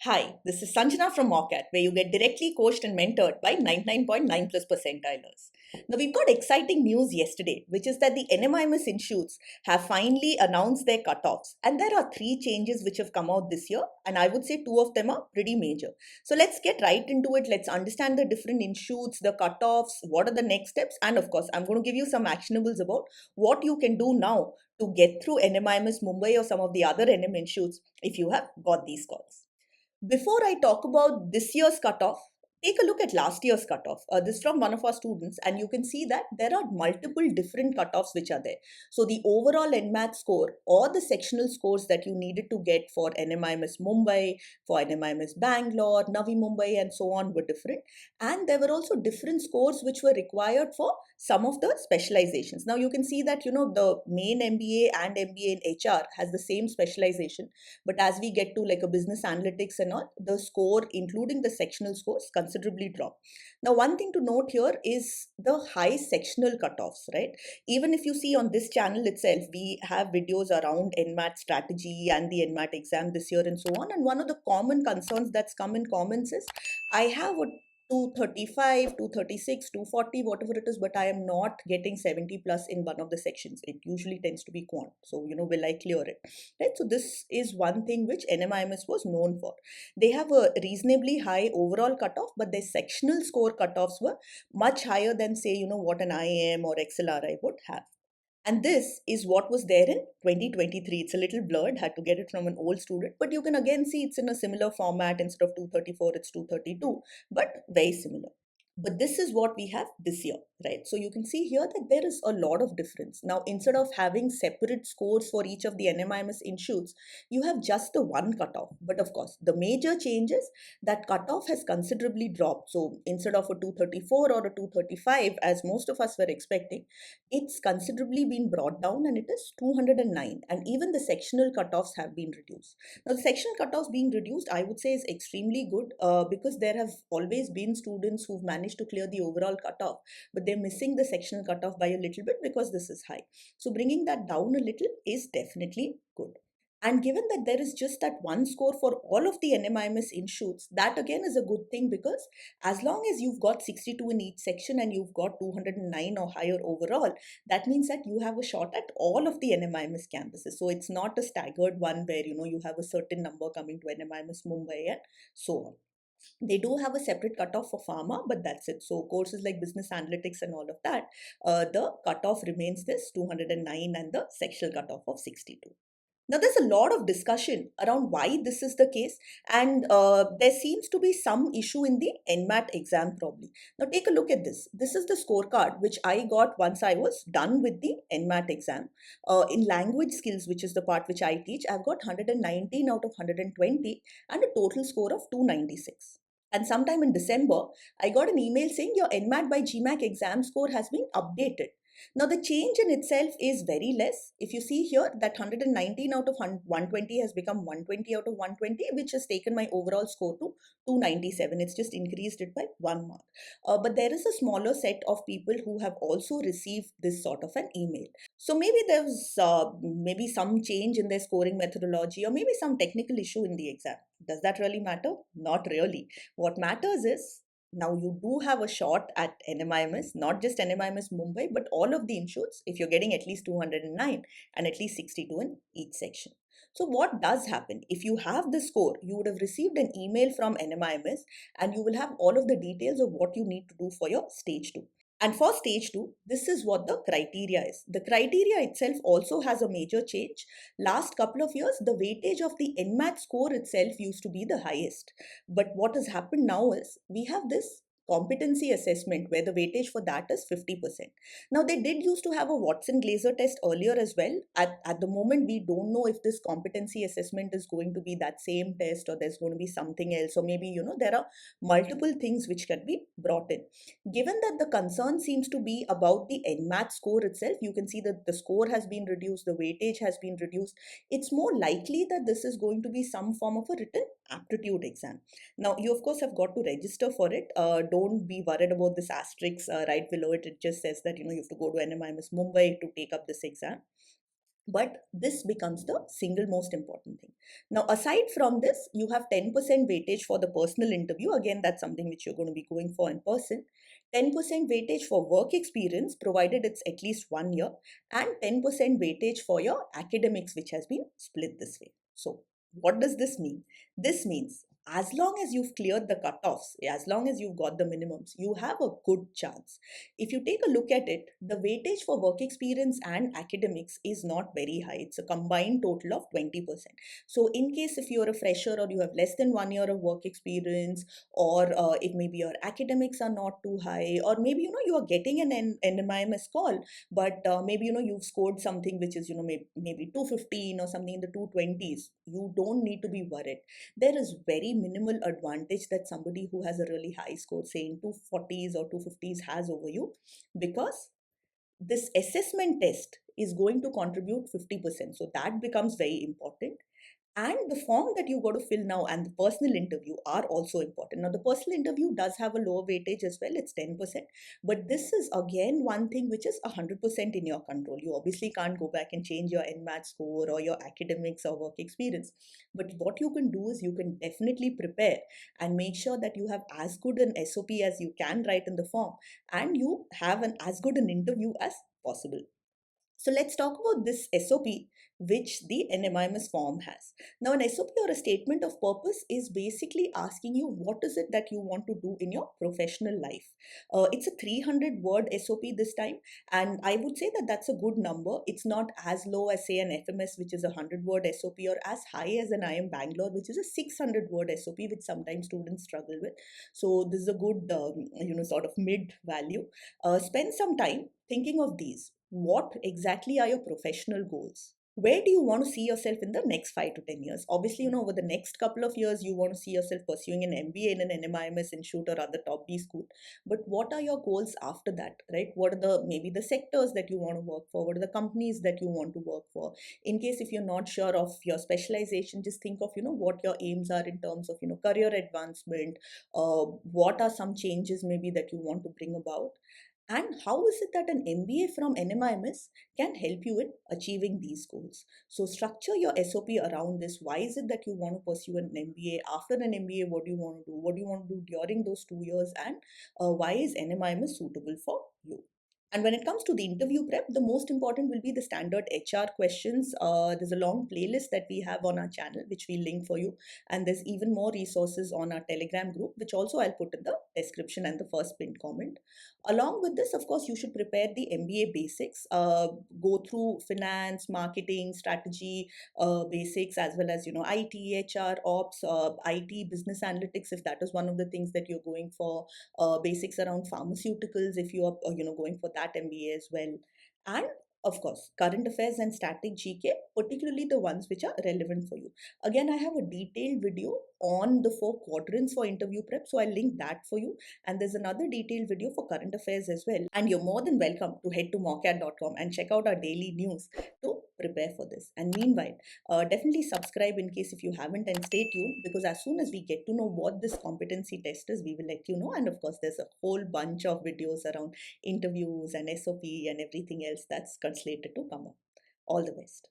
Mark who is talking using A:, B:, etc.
A: Hi, this is Sanjana from Mockat, where you get directly coached and mentored by 99.9 plus percentilers. Now, we've got exciting news yesterday, which is that the NMIMS institutes have finally announced their cutoffs. And there are three changes which have come out this year, and I would say two of them are pretty major. So, let's get right into it. Let's understand the different institutes, the cutoffs, what are the next steps, and of course, I'm going to give you some actionables about what you can do now to get through NMIMS Mumbai or some of the other NM institutes if you have got these calls. Before I talk about this year's cutoff, take a look at last year's cutoff. This is from one of our students, and you can see that there are multiple different cutoffs which are there. So, the overall NMAT score or the sectional scores that you needed to get for NMIMS Mumbai, for NMIMS Bangalore, Navi Mumbai, and so on were different. And there were also different scores which were required for some of the specializations. Now, you can see that the main MBA and MBA in HR has the same specialization, but as we get to like a business analytics and all, the score, including the sectional scores, considerably drop. Now, one thing to note here is the high sectional cutoffs, right? Even if you see on this channel itself, we have videos around NMAT strategy and the NMAT exam this year and so on. And one of the common concerns that's come in comments is I have a 235, 236, 240, whatever it is, but I am not getting 70 plus in one of the sections. It usually tends to be quant. So, will I clear it? Right? So this is one thing which NMIMS was known for. They have a reasonably high overall cutoff, but their sectional score cutoffs were much higher than say, what an IIM or XLRI would have. And this is what was there in 2023. It's a little blurred, had to get it from an old student, but you can again see it's in a similar format. Instead of 234, it's 232, but very similar. But this is what we have this year, right? So you can see here that there is a lot of difference. Now, instead of having separate scores for each of the NMIMS institutes, you have just the one cutoff. But of course, the major change is that cutoff has considerably dropped. So instead of a 234 or a 235, as most of us were expecting, it's considerably been brought down and it is 209. And even the sectional cutoffs have been reduced. Now, the sectional cutoffs being reduced, I would say, is extremely good because there have always been students who've managed to clear the overall cutoff, but they're missing the sectional cutoff by a little bit because this is high. So, bringing that down a little is definitely good. And given that there is just that one score for all of the NMIMS institutes, that again is a good thing because as long as you've got 62 in each section and you've got 209 or higher overall, that means that you have a shot at all of the NMIMS campuses. So it's not a staggered one where you have a certain number coming to NMIMS Mumbai and so on. They do have a separate cutoff for pharma, but that's it. So courses like business analytics and all of that, the cutoff remains this 209 and the sectional cutoff of 62. Now, there's a lot of discussion around why this is the case, and there seems to be some issue in the NMAT exam, probably. Now, take a look at this. This is the scorecard which I got once I was done with the NMAT exam. In language skills, which is the part which I teach, I've got 119 out of 120 and a total score of 296. And sometime in December, I got an email saying your NMAT by GMAC exam score has been updated. Now, the change in itself is very less. If you see here, that 119 out of 120 has become 120 out of 120, which has taken my overall score to 297. It's just increased it by 1 mark. But there is a smaller set of people who have also received this sort of an email. So maybe there's maybe some change in their scoring methodology or maybe some technical issue in the exam. Does that really matter? Not really. What matters is now you do have a shot at NMIMS, not just NMIMS Mumbai, but all of the institutes if you're getting at least 209 and at least 62 in each section. So what does happen? If you have the score, you would have received an email from NMIMS and you will have all of the details of what you need to do for your stage 2. And for stage 2, this is what the criteria is. The criteria itself also has a major change. Last couple of years, the weightage of the NMAT score itself used to be the highest. But what has happened now is we have this competency assessment where the weightage for that is 50%. Now, they did used to have a Watson Glaser test earlier as well. At the moment, we don't know if this competency assessment is going to be that same test or there's going to be something else, or maybe, there are multiple things which can be brought in. Given that the concern seems to be about the NMAT score itself, you can see that the score has been reduced, the weightage has been reduced. It's more likely that this is going to be some form of a written aptitude exam. Now, you of course have got to register for it. Don't be worried about this asterisk right below it. It just says that you have to go to NMIMS Mumbai to take up this exam. But this becomes the single most important thing. Now, aside from this, you have 10% weightage for the personal interview. Again, that's something which you're going to be going for in person. 10% weightage for work experience, provided it's at least 1 year, and 10% weightage for your academics, which has been split this way. So, what does this mean? This means as long as you've cleared the cutoffs, as long as you've got the minimums, you have a good chance. If you take a look at it, the weightage for work experience and academics is not very high. It's a combined total of 20%. So, in case if you're a fresher or you have less than 1 year of work experience, or if maybe your academics are not too high, or maybe you are getting an NMIMS call, but maybe you've scored something which is maybe 215 or something in the 220s, you don't need to be worried. There is very minimal advantage that somebody who has a really high score, say in 240s or 250s, has over you, because this assessment test is going to contribute 50%. So that becomes very important. And the form that you got to fill now and the personal interview are also important. Now, the personal interview does have a lower weightage as well, it's 10%. But this is again one thing which is 100% in your control. You obviously can't go back and change your NMAT score or your academics or work experience. But what you can do is you can definitely prepare and make sure that you have as good an SOP as you can write in the form, and you have an as good an interview as possible. So let's talk about this SOP which the NMIMS form has. Now, an SOP or a statement of purpose is basically asking you what is it that you want to do in your professional life. It's a 300-word SOP this time, and I would say that that's a good number. It's not as low as, say, an FMS, which is a 100-word SOP, or as high as an IIM Bangalore, which is a 600-word SOP, which sometimes students struggle with. So this is a good, sort of mid value. Spend some time thinking of these. What exactly are your professional goals? Where do you want to see yourself in the next 5 to 10 years? Obviously, over the next couple of years, you want to see yourself pursuing an MBA in an NMIMS institute or other top B school. But what are your goals after that, right? What are maybe the sectors that you want to work for? What are the companies that you want to work for? In case if you're not sure of your specialization, just think of, what your aims are in terms of, career advancement. What are some changes maybe that you want to bring about? And how is it that an MBA from NMIMS can help you in achieving these goals? So, structure your SOP around this. Why is it that you want to pursue an MBA? After an MBA, what do you want to do? What do you want to do during those 2 years? And why is NMIMS suitable for you? And when it comes to the interview prep, the most important will be the standard HR questions. There's a long playlist that we have on our channel, which we link for you. And there's even more resources on our Telegram group, which also I'll put in the description and the first pinned comment. Along with this, of course, you should prepare the MBA basics, go through finance, marketing, strategy basics, as well as, IT, HR, ops, IT, business analytics, if that is one of the things that you're going for, basics around pharmaceuticals, if you are, going for that MBA as well. And of course, current affairs and static GK, particularly the ones which are relevant for you. Again, I have a detailed video on the 4 quadrants for interview prep, so I'll link that for you. And there's another detailed video for current affairs as well. And you're more than welcome to head to mockat.com and check out our daily news to prepare for this. And meanwhile, definitely subscribe in case if you haven't, and stay tuned, because as soon as we get to know what this competency test is, we will let you know. And of course, there's a whole bunch of videos around interviews and SOP and everything else that's slated to come up. All the best.